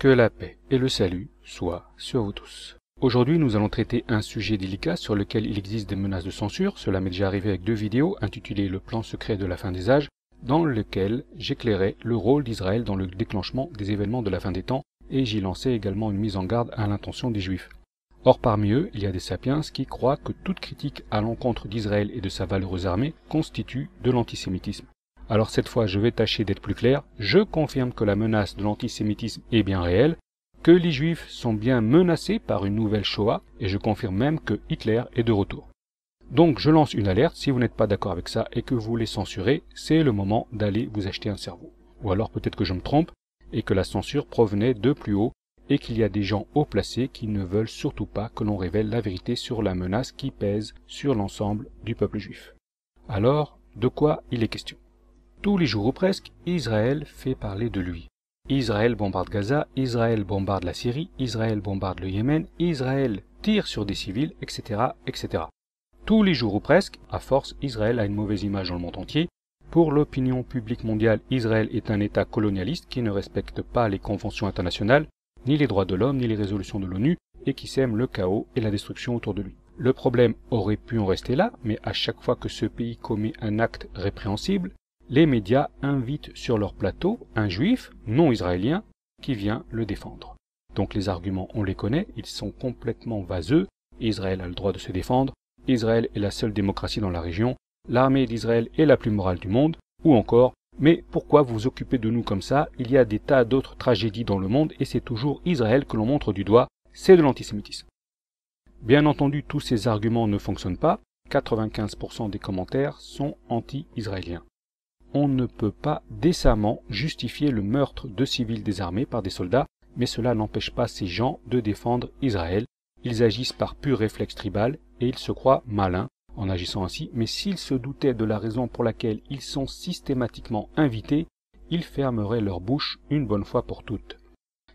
Que la paix et le salut soient sur vous tous. Aujourd'hui, nous allons traiter un sujet délicat sur lequel il existe des menaces de censure. Cela m'est déjà arrivé avec deux vidéos intitulées « Le plan secret de la fin des âges », dans lequel j'éclairais le rôle d'Israël dans le déclenchement des événements de la fin des temps et j'y lançais également une mise en garde à l'intention des Juifs. Or, parmi eux, il y a des sapiens qui croient que toute critique à l'encontre d'Israël et de sa valeureuse armée constitue de l'antisémitisme. Alors cette fois, je vais tâcher d'être plus clair. Je confirme que la menace de l'antisémitisme est bien réelle, que les Juifs sont bien menacés par une nouvelle Shoah, et je confirme même que Hitler est de retour. Donc je lance une alerte, si vous n'êtes pas d'accord avec ça et que vous voulez censurer, c'est le moment d'aller vous acheter un cerveau. Ou alors peut-être que je me trompe, et que la censure provenait de plus haut, et qu'il y a des gens haut placés qui ne veulent surtout pas que l'on révèle la vérité sur la menace qui pèse sur l'ensemble du peuple juif. Alors, de quoi il est question? Tous les jours ou presque, Israël fait parler de lui. Israël bombarde Gaza, Israël bombarde la Syrie, Israël bombarde le Yémen, Israël tire sur des civils, etc., etc. Tous les jours ou presque, à force, Israël a une mauvaise image dans le monde entier. Pour l'opinion publique mondiale, Israël est un État colonialiste qui ne respecte pas les conventions internationales, ni les droits de l'homme, ni les résolutions de l'ONU, et qui sème le chaos et la destruction autour de lui. Le problème aurait pu en rester là, mais à chaque fois que ce pays commet un acte répréhensible, les médias invitent sur leur plateau un juif non israélien qui vient le défendre. Donc les arguments, on les connaît, ils sont complètement vaseux. Israël a le droit de se défendre, Israël est la seule démocratie dans la région, l'armée d'Israël est la plus morale du monde, ou encore, mais pourquoi vous vous occupez de nous comme ça? Il y a des tas d'autres tragédies dans le monde et c'est toujours Israël que l'on montre du doigt, c'est de l'antisémitisme. Bien entendu, tous ces arguments ne fonctionnent pas, 95% des commentaires sont anti-israéliens. On ne peut pas décemment justifier le meurtre de civils désarmés par des soldats, mais cela n'empêche pas ces gens de défendre Israël. Ils agissent par pur réflexe tribal et ils se croient malins en agissant ainsi, mais s'ils se doutaient de la raison pour laquelle ils sont systématiquement invités, ils fermeraient leur bouche une bonne fois pour toutes.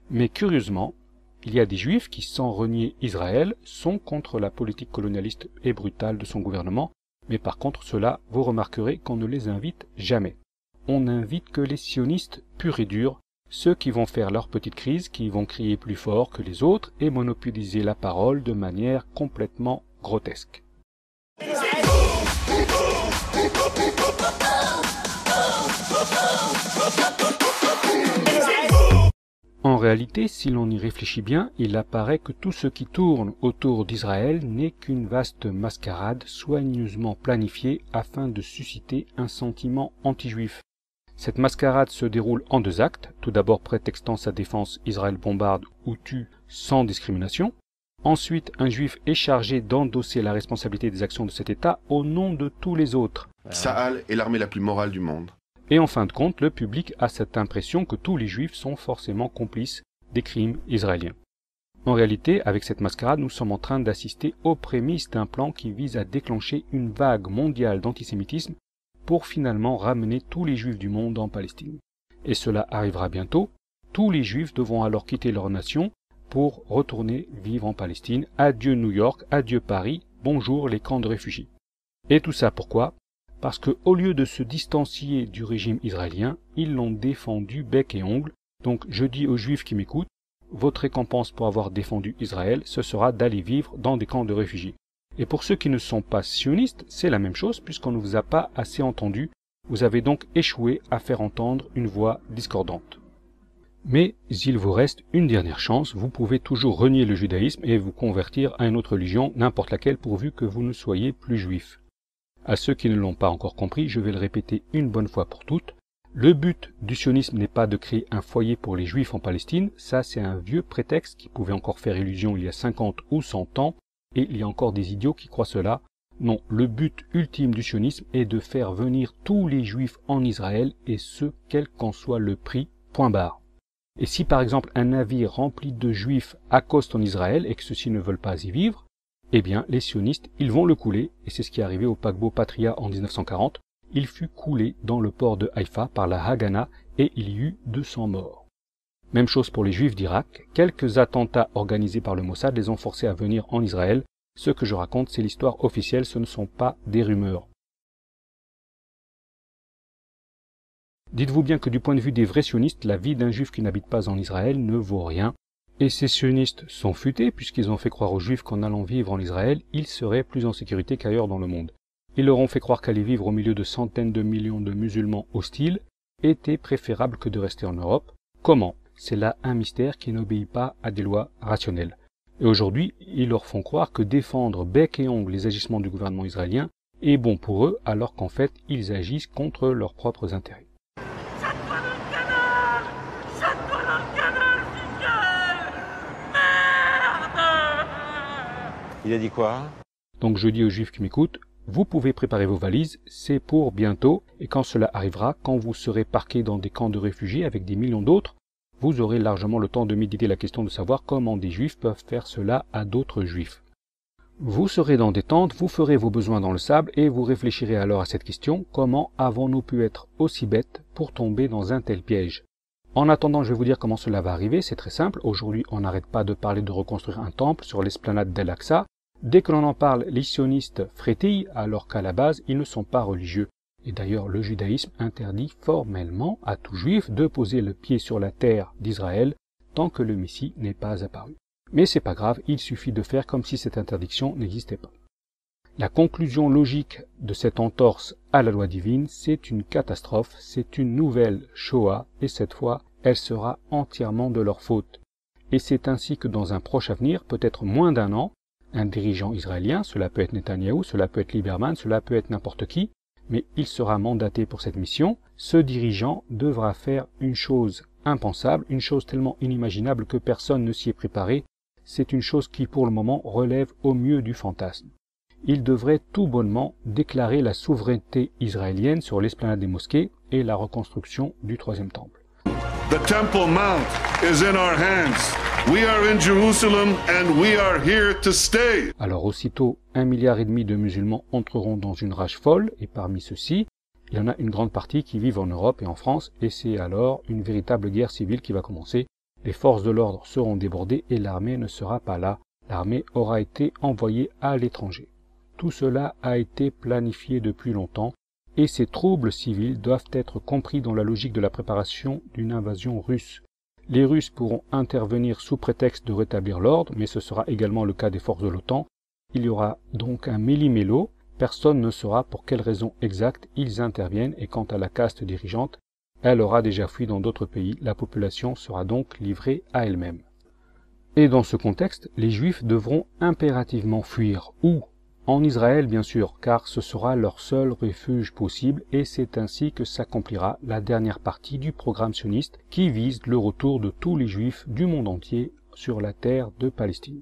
Mais curieusement, il y a des Juifs qui, sans renier Israël, sont contre la politique colonialiste et brutale de son gouvernement, mais par contre ceux-là, vous remarquerez qu'on ne les invite jamais. On n'invite que les sionistes purs et durs, ceux qui vont faire leur petite crise, qui vont crier plus fort que les autres et monopoliser la parole de manière complètement grotesque. En réalité, si l'on y réfléchit bien, il apparaît que tout ce qui tourne autour d'Israël n'est qu'une vaste mascarade soigneusement planifiée afin de susciter un sentiment anti-juif. Cette mascarade se déroule en deux actes. Tout d'abord, prétextant sa défense, Israël bombarde ou tue sans discrimination. Ensuite, un juif est chargé d'endosser la responsabilité des actions de cet État au nom de tous les autres. Tsahal est l'armée la plus morale du monde. Et en fin de compte, le public a cette impression que tous les juifs sont forcément complices des crimes israéliens. En réalité, avec cette mascarade, nous sommes en train d'assister aux prémices d'un plan qui vise à déclencher une vague mondiale d'antisémitisme pour finalement ramener tous les juifs du monde en Palestine. Et cela arrivera bientôt. Tous les juifs devront alors quitter leur nation pour retourner vivre en Palestine. Adieu New York, adieu Paris, bonjour les camps de réfugiés. Et tout ça pourquoi? Parce que au lieu de se distancier du régime israélien, ils l'ont défendu bec et ongle. Donc je dis aux juifs qui m'écoutent, votre récompense pour avoir défendu Israël, ce sera d'aller vivre dans des camps de réfugiés. Et pour ceux qui ne sont pas sionistes, c'est la même chose puisqu'on ne vous a pas assez entendu. Vous avez donc échoué à faire entendre une voix discordante. Mais il vous reste une dernière chance, vous pouvez toujours renier le judaïsme et vous convertir à une autre religion, n'importe laquelle, pourvu que vous ne soyez plus juif. À ceux qui ne l'ont pas encore compris, je vais le répéter une bonne fois pour toutes. Le but du sionisme n'est pas de créer un foyer pour les juifs en Palestine, ça c'est un vieux prétexte qui pouvait encore faire illusion il y a 50 ou 100 ans, et il y a encore des idiots qui croient cela. Non, le but ultime du sionisme est de faire venir tous les juifs en Israël, et ce, quel qu'en soit le prix, point barre. Et si par exemple un navire rempli de juifs accoste en Israël et que ceux-ci ne veulent pas y vivre, eh bien les sionistes, ils vont le couler, et c'est ce qui est arrivé au paquebot Patria en 1940, il fut coulé dans le port de Haïfa par la Haganah et il y eut 200 morts. Même chose pour les juifs d'Irak, quelques attentats organisés par le Mossad les ont forcés à venir en Israël. Ce que je raconte, c'est l'histoire officielle, ce ne sont pas des rumeurs. Dites-vous bien que du point de vue des vrais sionistes, la vie d'un juif qui n'habite pas en Israël ne vaut rien. Et ces sionistes sont futés puisqu'ils ont fait croire aux juifs qu'en allant vivre en Israël, ils seraient plus en sécurité qu'ailleurs dans le monde. Ils leur ont fait croire qu'aller vivre au milieu de centaines de millions de musulmans hostiles était préférable que de rester en Europe. Comment? C'est là un mystère qui n'obéit pas à des lois rationnelles. Et aujourd'hui, ils leur font croire que défendre bec et ongle les agissements du gouvernement israélien est bon pour eux, alors qu'en fait, ils agissent contre leurs propres intérêts. Il a dit quoi? Donc je dis aux juifs qui m'écoutent, vous pouvez préparer vos valises, c'est pour bientôt, et quand cela arrivera, quand vous serez parqués dans des camps de réfugiés avec des millions d'autres, vous aurez largement le temps de méditer la question de savoir comment des juifs peuvent faire cela à d'autres juifs. Vous serez dans des tentes, vous ferez vos besoins dans le sable, et vous réfléchirez alors à cette question, comment avons-nous pu être aussi bêtes pour tomber dans un tel piège? En attendant, je vais vous dire comment cela va arriver, c'est très simple. Aujourd'hui, on n'arrête pas de parler de reconstruire un temple sur l'esplanade d'Al-Aqsa. Dès que l'on en parle, les sionistes frétillent, alors qu'à la base, ils ne sont pas religieux. Et d'ailleurs, le judaïsme interdit formellement à tout juif de poser le pied sur la terre d'Israël tant que le Messie n'est pas apparu. Mais c'est pas grave, il suffit de faire comme si cette interdiction n'existait pas. La conclusion logique de cette entorse à la loi divine, c'est une catastrophe, c'est une nouvelle Shoah, et cette fois, elle sera entièrement de leur faute. Et c'est ainsi que dans un proche avenir, peut-être moins d'un an, un dirigeant israélien, cela peut être Netanyahou, cela peut être Lieberman, cela peut être n'importe qui, mais il sera mandaté pour cette mission, ce dirigeant devra faire une chose impensable, une chose tellement inimaginable que personne ne s'y est préparé, c'est une chose qui pour le moment relève au mieux du fantasme. Il devrait tout bonnement déclarer la souveraineté israélienne sur l'esplanade des mosquées et la reconstruction du troisième temple. The Temple Mount is in our hands. We are in Jerusalem and we are here to stay. Alors aussitôt, 1,5 milliard de musulmans entreront dans une rage folle, et parmi ceux-ci, il y en a une grande partie qui vivent en Europe et en France, et c'est alors une véritable guerre civile qui va commencer. Les forces de l'ordre seront débordées et l'armée ne sera pas là. L'armée aura été envoyée à l'étranger. Tout cela a été planifié depuis longtemps, et ces troubles civils doivent être compris dans la logique de la préparation d'une invasion russe. Les Russes pourront intervenir sous prétexte de rétablir l'ordre, mais ce sera également le cas des forces de l'OTAN. Il y aura donc un méli-mélo, personne ne saura pour quelles raisons exactes ils interviennent, et quant à la caste dirigeante, elle aura déjà fui dans d'autres pays, la population sera donc livrée à elle-même. Et dans ce contexte, les Juifs devront impérativement fuir. Où? En Israël, bien sûr, car ce sera leur seul refuge possible, et c'est ainsi que s'accomplira la dernière partie du programme sioniste qui vise le retour de tous les Juifs du monde entier sur la terre de Palestine.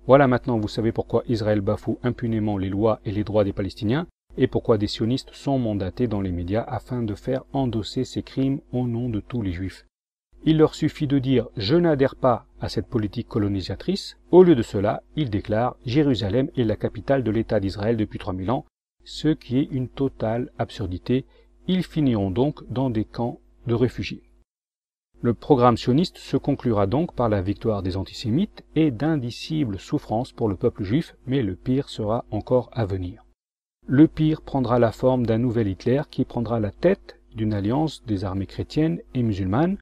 Voilà, maintenant vous savez pourquoi Israël bafoue impunément les lois et les droits des Palestiniens, et pourquoi des sionistes sont mandatés dans les médias afin de faire endosser ces crimes au nom de tous les Juifs. Il leur suffit de dire « je n'adhère pas à cette politique colonisatrice ». Au lieu de cela, ils déclarent « Jérusalem est la capitale de l'État d'Israël depuis 3000 ans », ce qui est une totale absurdité. Ils finiront donc dans des camps de réfugiés. Le programme sioniste se conclura donc par la victoire des antisémites et d'indicibles souffrances pour le peuple juif, mais le pire sera encore à venir. Le pire prendra la forme d'un nouvel Hitler qui prendra la tête d'une alliance des armées chrétiennes et musulmanes.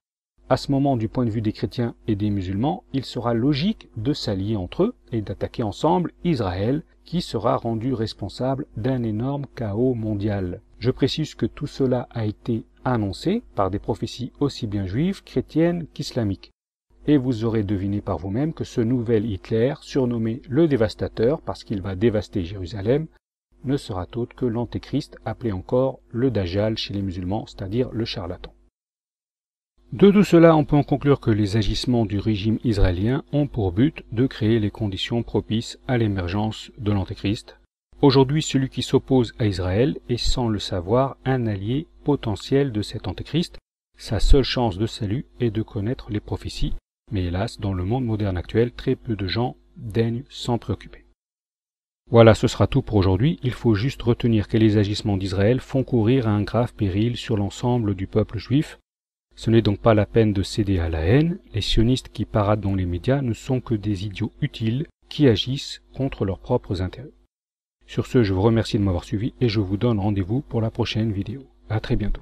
À ce moment, du point de vue des chrétiens et des musulmans, il sera logique de s'allier entre eux et d'attaquer ensemble Israël, qui sera rendu responsable d'un énorme chaos mondial. Je précise que tout cela a été annoncé par des prophéties aussi bien juives, chrétiennes qu'islamiques. Et vous aurez deviné par vous-même que ce nouvel Hitler, surnommé le Dévastateur parce qu'il va dévaster Jérusalem, ne sera autre que l'Antéchrist, appelé encore le Dajjal chez les musulmans, c'est-à-dire le charlatan. De tout cela, on peut en conclure que les agissements du régime israélien ont pour but de créer les conditions propices à l'émergence de l'Antéchrist. Aujourd'hui, celui qui s'oppose à Israël est sans le savoir un allié potentiel de cet Antéchrist. Sa seule chance de salut est de connaître les prophéties, mais hélas, dans le monde moderne actuel, très peu de gens daignent s'en préoccuper. Voilà, ce sera tout pour aujourd'hui. Il faut juste retenir que les agissements d'Israël font courir un grave péril sur l'ensemble du peuple juif. Ce n'est donc pas la peine de céder à la haine. Les sionistes qui paradent dans les médias ne sont que des idiots utiles qui agissent contre leurs propres intérêts. Sur ce, je vous remercie de m'avoir suivi et je vous donne rendez-vous pour la prochaine vidéo. À très bientôt.